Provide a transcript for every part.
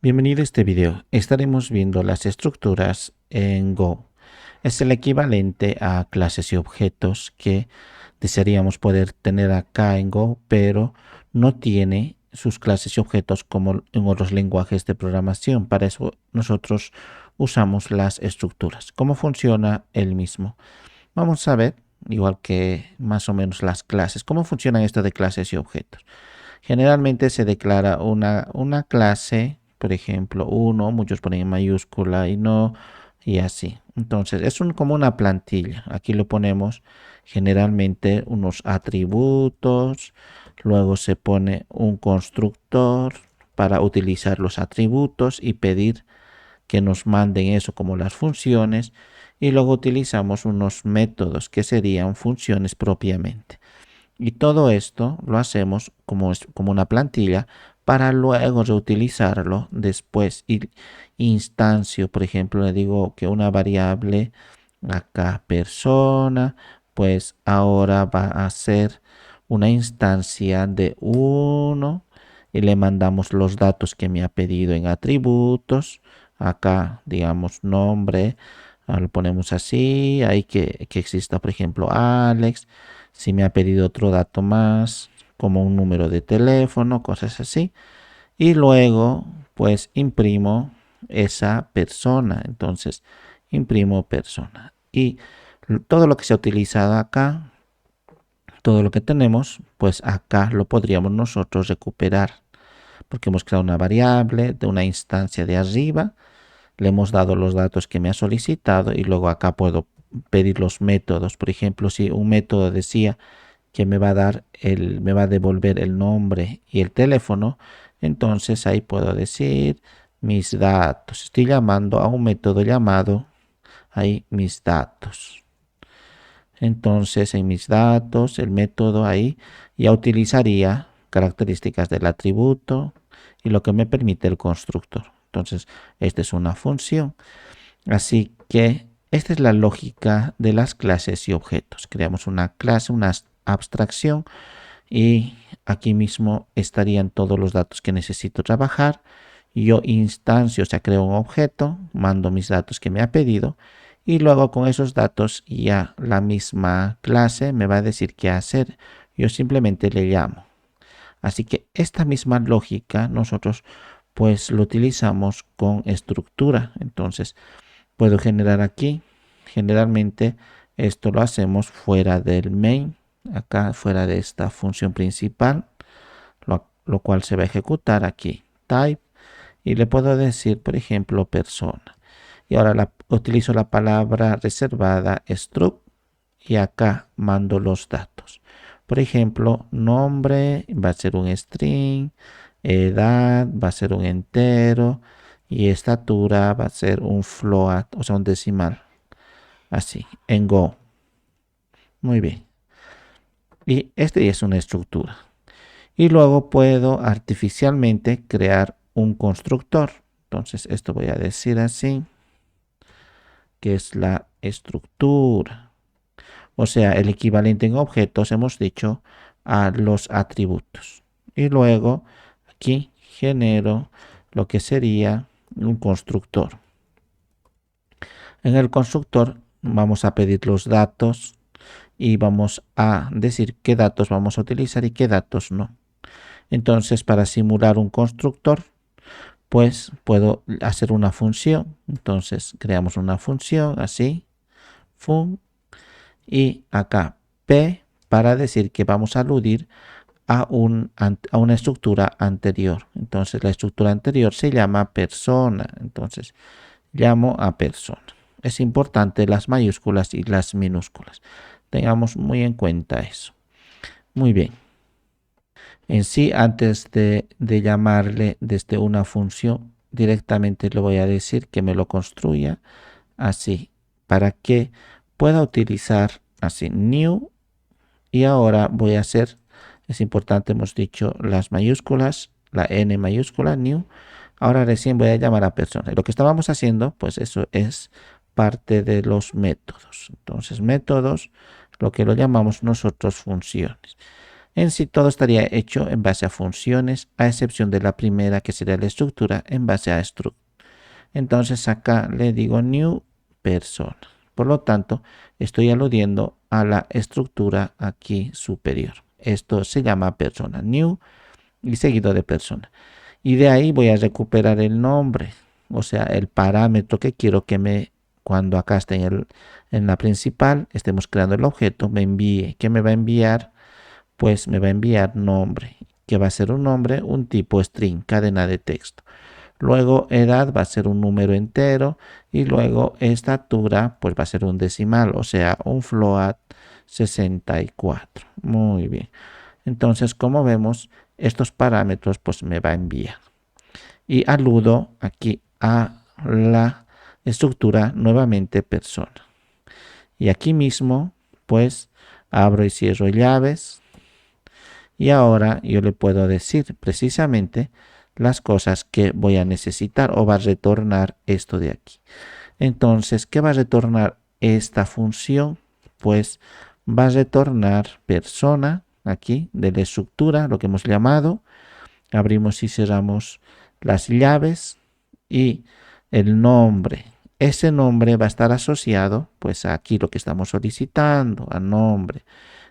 Bienvenido a este video. Estaremos viendo las estructuras en Go. Es el equivalente a clases y objetos que desearíamos poder tener acá en Go, pero no tiene sus clases y objetos como en otros lenguajes de programación. Para eso nosotros usamos las estructuras. ¿Cómo funciona el mismo? Vamos a ver, igual que más o menos las clases, cómo funcionan esto de clases y objetos. Generalmente se declara una clase, por ejemplo, uno, muchos ponen en mayúscula y no, y así. Entonces, es como una plantilla. Aquí lo ponemos generalmente unos atributos, luego se pone un constructor para utilizar los atributos y pedir que nos manden eso como las funciones, y luego utilizamos unos métodos que serían funciones propiamente. Y todo esto lo hacemos como una plantilla para luego reutilizarlo después. Y instancio, por ejemplo, le digo que una variable acá persona, pues ahora va a ser una instancia de 1 y le mandamos los datos que me ha pedido en atributos. Acá, digamos, nombre, lo ponemos así, ahí que exista, por ejemplo, Alex. Si me ha pedido otro dato más, como un número de teléfono, cosas así. Y luego, pues imprimo esa persona. Entonces, imprimo persona. Y todo lo que se ha utilizado acá, todo lo que tenemos, pues acá lo podríamos nosotros recuperar. Porque hemos creado una variable de una instancia de arriba, le hemos dado los datos que me ha solicitado y luego acá puedo pedir los métodos. Por ejemplo, si un método decía que me va a devolver el nombre y el teléfono, entonces ahí puedo decir mis datos. Estoy llamando a un método llamado ahí mis datos. Entonces en mis datos, el método ahí ya utilizaría características del atributo y lo que me permite el constructor. Entonces, esta es una función. Así que esta es la lógica de las clases y objetos. Creamos una clase, una abstracción, y aquí mismo estarían todos los datos que necesito trabajar. Yo instancio, o sea, creo un objeto, mando mis datos que me ha pedido y luego con esos datos ya la misma clase me va a decir qué hacer. Yo simplemente le llamo. Así que esta misma lógica nosotros pues lo utilizamos con estructura. Entonces puedo generar aquí. Generalmente esto lo hacemos fuera del main, acá fuera de esta función principal, lo cual se va a ejecutar aquí, type, y le puedo decir, por ejemplo, persona. Y ahora utilizo la palabra reservada struct y acá mando los datos. Por ejemplo, nombre va a ser un string, edad va a ser un entero y estatura va a ser un float, o sea, un decimal. Así, en Go. Muy bien. Y este es una estructura. Y luego puedo artificialmente crear un constructor. Entonces, esto voy a decir así, que es la estructura. O sea, el equivalente en objetos, hemos dicho, a los atributos. Y luego aquí genero lo que sería un constructor. En el constructor vamos a pedir los datos y vamos a decir qué datos vamos a utilizar y qué datos no. Entonces, para simular un constructor, pues puedo hacer una función. Entonces, creamos una función así, fun, y acá p para decir que vamos a aludir a una estructura anterior. Entonces, la estructura anterior se llama persona. Entonces, llamo a persona. Es importante las mayúsculas y las minúsculas. Tengamos muy en cuenta eso. Muy bien. En sí, antes de llamarle desde una función, directamente le voy a decir que me lo construya así, para que pueda utilizar así new. Y ahora voy a hacer, es importante, hemos dicho las mayúsculas, la n mayúscula, new. Ahora recién voy a llamar a persona. Y lo que estábamos haciendo, pues eso es parte de los métodos. Entonces, métodos, lo que lo llamamos nosotros funciones. En sí todo estaría hecho en base a funciones, a excepción de la primera que sería la estructura en base a struct. Entonces acá le digo new persona. Por lo tanto, estoy aludiendo a la estructura aquí superior. Esto se llama persona, new y seguido de persona. Y de ahí voy a recuperar el nombre, o sea, el parámetro que quiero que cuando acá esté en la principal, estemos creando el objeto, me envíe. ¿Qué me va a enviar? Pues me va a enviar nombre, que va a ser un nombre, un tipo string, cadena de texto. Luego edad va a ser un número entero y luego estatura pues va a ser un decimal, o sea, un float 64. Muy bien. Entonces, como vemos, estos parámetros pues me va a enviar. Y aludo aquí a la estructura nuevamente persona. Y aquí mismo pues abro y cierro llaves. Y ahora yo le puedo decir precisamente las cosas que voy a necesitar o va a retornar esto de aquí. Entonces, ¿qué va a retornar esta función? Pues va a retornar persona aquí de la estructura, lo que hemos llamado. Abrimos y cerramos las llaves y el nombre. Ese nombre va a estar asociado pues aquí lo que estamos solicitando, a nombre.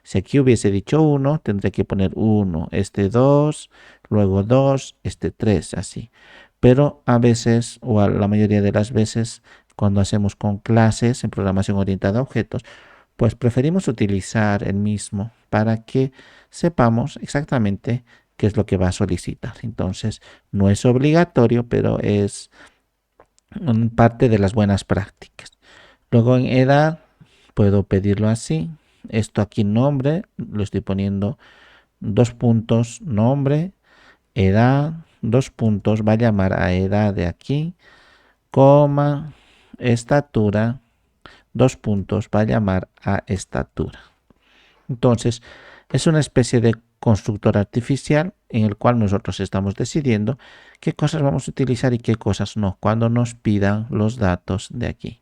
Si aquí hubiese dicho 1, tendré que poner 1, este 2, luego 2, este 3, así. Pero a veces, o a la mayoría de las veces, cuando hacemos con clases en programación orientada a objetos, pues preferimos utilizar el mismo para que sepamos exactamente qué es lo que va a solicitar. Entonces, no es obligatorio, pero es parte de las buenas prácticas. Luego en edad, puedo pedirlo así. Esto aquí nombre, lo estoy poniendo 2 puntos, nombre, edad, 2 puntos, va a llamar a edad de aquí, coma, estatura, 2 puntos, va a llamar a estatura. Entonces, es una especie de constructor artificial en el cual nosotros estamos decidiendo qué cosas vamos a utilizar y qué cosas no, cuando nos pidan los datos de aquí.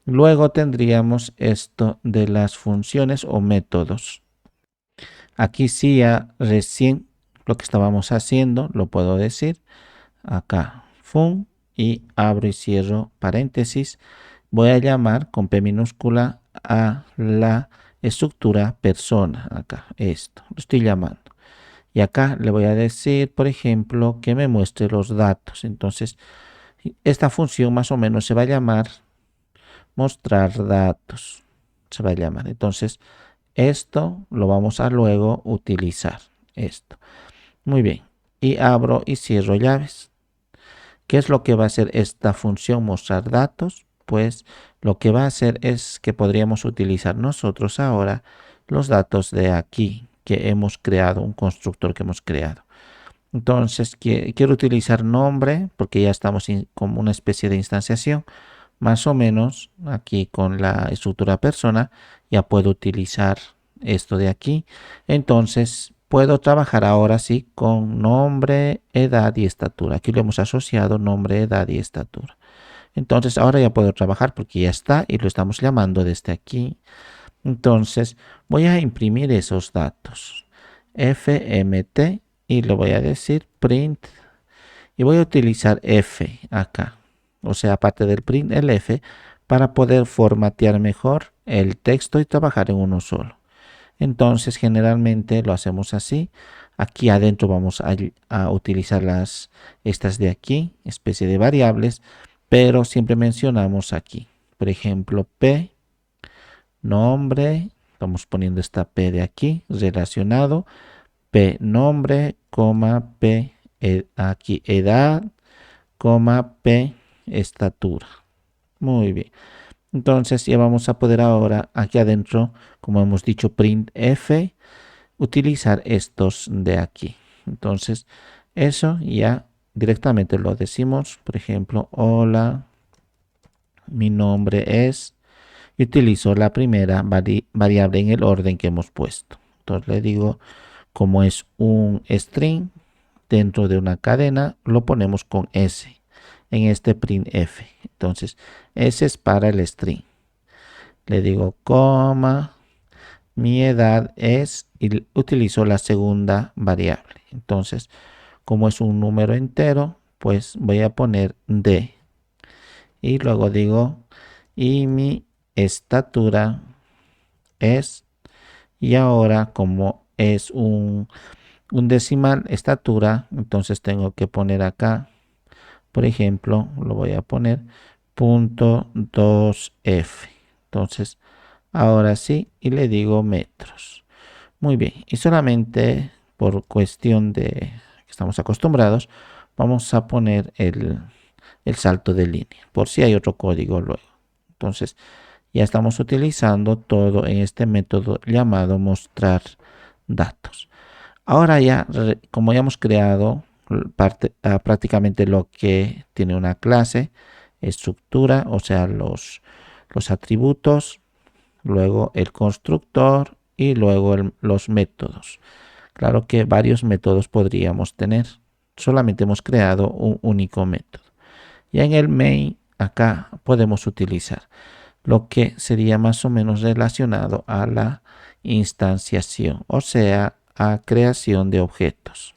Luego tendríamos esto de las funciones o métodos. Aquí sí ya recién lo que estábamos haciendo, lo puedo decir. Acá, fun, y abro y cierro paréntesis. Voy a llamar con P minúscula a la estructura persona. Acá, esto, lo estoy llamando. Y acá le voy a decir, por ejemplo, que me muestre los datos. Entonces, esta función más o menos se va a llamar mostrar datos. Se va a llamar. Entonces, esto lo vamos a luego utilizar. Esto. Muy bien. Y abro y cierro llaves. ¿Qué es lo que va a hacer esta función mostrar datos? Pues lo que va a hacer es que podríamos utilizar nosotros ahora los datos de aquí que hemos creado, un constructor que hemos creado. Entonces quiero utilizar nombre porque ya estamos como una especie de instanciación. Más o menos aquí con la estructura persona ya puedo utilizar esto de aquí. Entonces puedo trabajar ahora sí con nombre, edad y estatura. Aquí lo hemos asociado nombre, edad y estatura. Entonces ahora ya puedo trabajar porque ya está y lo estamos llamando desde aquí. Entonces voy a imprimir esos datos. fmt y le voy a decir print y voy a utilizar f acá. O sea, aparte del print, el f para poder formatear mejor el texto y trabajar en uno solo. Entonces generalmente lo hacemos así. Aquí adentro vamos a utilizar estas de aquí, especie de variables, pero siempre mencionamos aquí. Por ejemplo, p, nombre, estamos poniendo esta p de aquí, relacionado, p nombre, coma, p aquí edad, coma, p estatura. Muy bien. Entonces ya vamos a poder ahora aquí adentro, como hemos dicho, printf, utilizar estos de aquí. Entonces eso ya directamente lo decimos. Por ejemplo, hola, mi nombre es, y utilizo la primera variable en el orden que hemos puesto. Entonces le digo, como es un string dentro de una cadena, lo ponemos con s en este printf. Entonces, S es para el string. Le digo coma, mi edad es, y utilizo la segunda variable. Entonces, como es un número entero, pues voy a poner D. Y luego digo, y mi estatura es, y ahora como es un decimal estatura, entonces tengo que poner acá, por ejemplo, lo voy a poner punto 2F. Entonces, ahora sí, y le digo metros. Muy bien, y solamente por cuestión de que estamos acostumbrados, vamos a poner el salto de línea, por si hay otro código luego. Entonces, ya estamos utilizando todo en este método llamado mostrar datos. Ahora ya, como ya hemos creado prácticamente lo que tiene una clase, estructura, o sea, los atributos, luego el constructor y luego los métodos. Claro que varios métodos podríamos tener. Solamente hemos creado un único método. Y en el main, acá podemos utilizar lo que sería más o menos relacionado a la instanciación, o sea, a creación de objetos.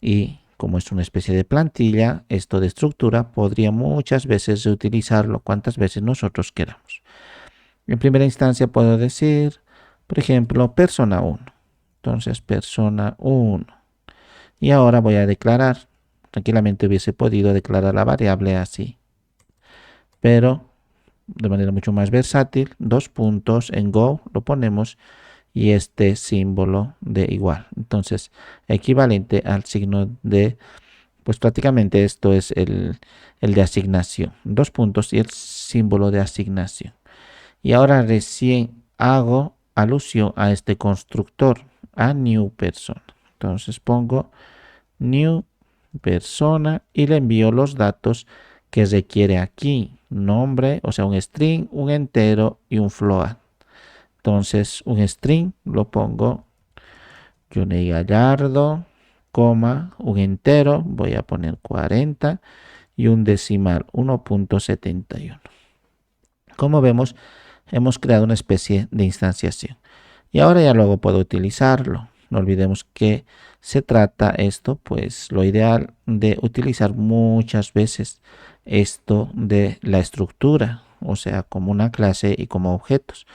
Y como es una especie de plantilla, esto de estructura podría muchas veces reutilizarlo cuantas veces nosotros queramos. En primera instancia puedo decir, por ejemplo, persona 1. Entonces, persona 1. Y ahora voy a declarar. Tranquilamente hubiese podido declarar la variable así. Pero de manera mucho más versátil, dos puntos en Go lo ponemos y este símbolo de igual. Entonces, equivalente al signo de, pues prácticamente esto es el de asignación. Dos puntos y el símbolo de asignación. Y ahora recién hago alusión a este constructor, a new persona. Entonces pongo new persona y le envío los datos que requiere aquí. Nombre, o sea, un string, un entero y un float. Entonces, un string lo pongo Johnny Gallardo, coma, un entero, voy a poner 40 y un decimal 1.71. Como vemos, hemos creado una especie de instanciación. Y ahora ya luego puedo utilizarlo. No olvidemos que se trata esto, pues lo ideal de utilizar muchas veces esto de la estructura, o sea, como una clase y como objetos.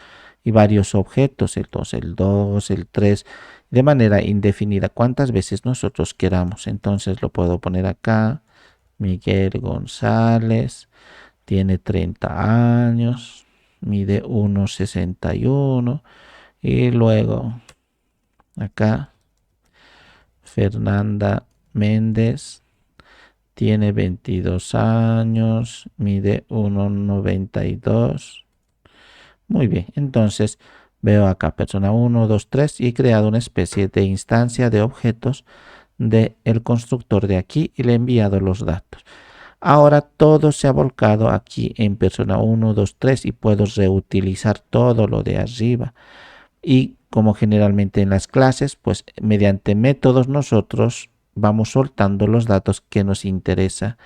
Y varios objetos, el 2, el 2, el 3, de manera indefinida, cuantas veces nosotros queramos. Entonces lo puedo poner acá, Miguel González, tiene 30 años, mide 1,61 y luego acá Fernanda Méndez tiene 22 años, mide 1,92. Muy bien, entonces veo acá persona 1, 2, 3 y he creado una especie de instancia de objetos del constructor de aquí y le he enviado los datos. Ahora todo se ha volcado aquí en persona 1, 2, 3 y puedo reutilizar todo lo de arriba. Y como generalmente en las clases, pues mediante métodos nosotros vamos soltando los datos que nos interesa.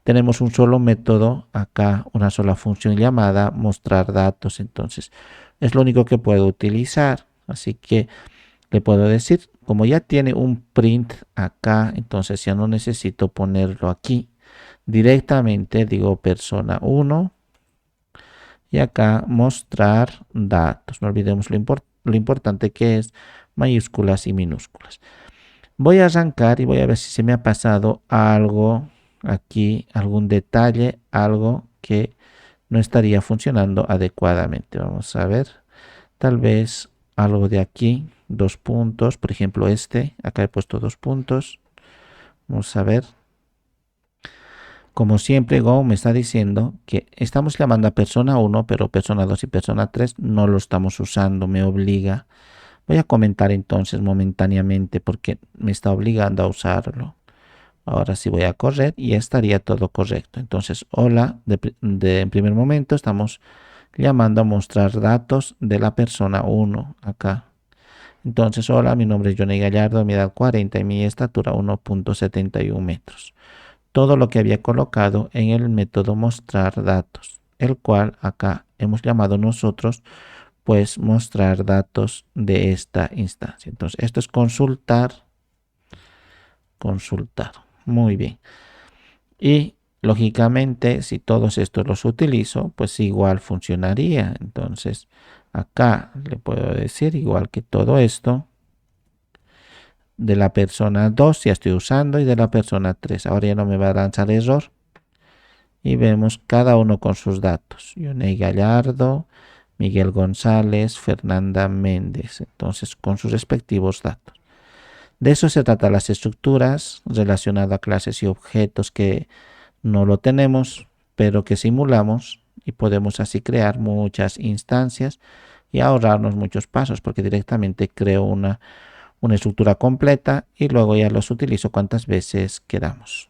Tenemos un solo método, acá una sola función llamada mostrar datos, entonces es lo único que puedo utilizar. Así que le puedo decir, como ya tiene un print acá, entonces ya no necesito ponerlo aquí. Directamente digo persona 1 y acá mostrar datos. No olvidemos lo importante que es mayúsculas y minúsculas. Voy a arrancar y voy a ver si se me ha pasado algo aquí, algún detalle, algo que no estaría funcionando adecuadamente. Vamos a ver, tal vez algo de aquí, dos puntos, por ejemplo este, acá he puesto dos puntos. Vamos a ver. Como siempre, Go me está diciendo que estamos llamando a persona 1, pero persona 2 y persona 3 no lo estamos usando, me obliga. Voy a comentar entonces momentáneamente porque me está obligando a usarlo. Ahora sí voy a correr y estaría todo correcto. Entonces, hola, en primer momento estamos llamando a mostrar datos de la persona 1 acá. Entonces, hola, mi nombre es Johnny Gallardo, mi edad 40 y mi estatura 1.71 metros. Todo lo que había colocado en el método mostrar datos, el cual acá hemos llamado nosotros pues mostrar datos de esta instancia. Entonces esto es consultar. Muy bien. Y lógicamente, si todos estos los utilizo, pues igual funcionaría. Entonces, acá le puedo decir igual que todo esto de la persona 2 ya estoy usando y de la persona 3. Ahora ya no me va a lanzar error. Y vemos cada uno con sus datos. Yoney Gallardo, Miguel González, Fernanda Méndez. Entonces, con sus respectivos datos. De eso se trata las estructuras relacionadas a clases y objetos que no lo tenemos, pero que simulamos y podemos así crear muchas instancias y ahorrarnos muchos pasos porque directamente creo una estructura completa y luego ya los utilizo cuantas veces queramos.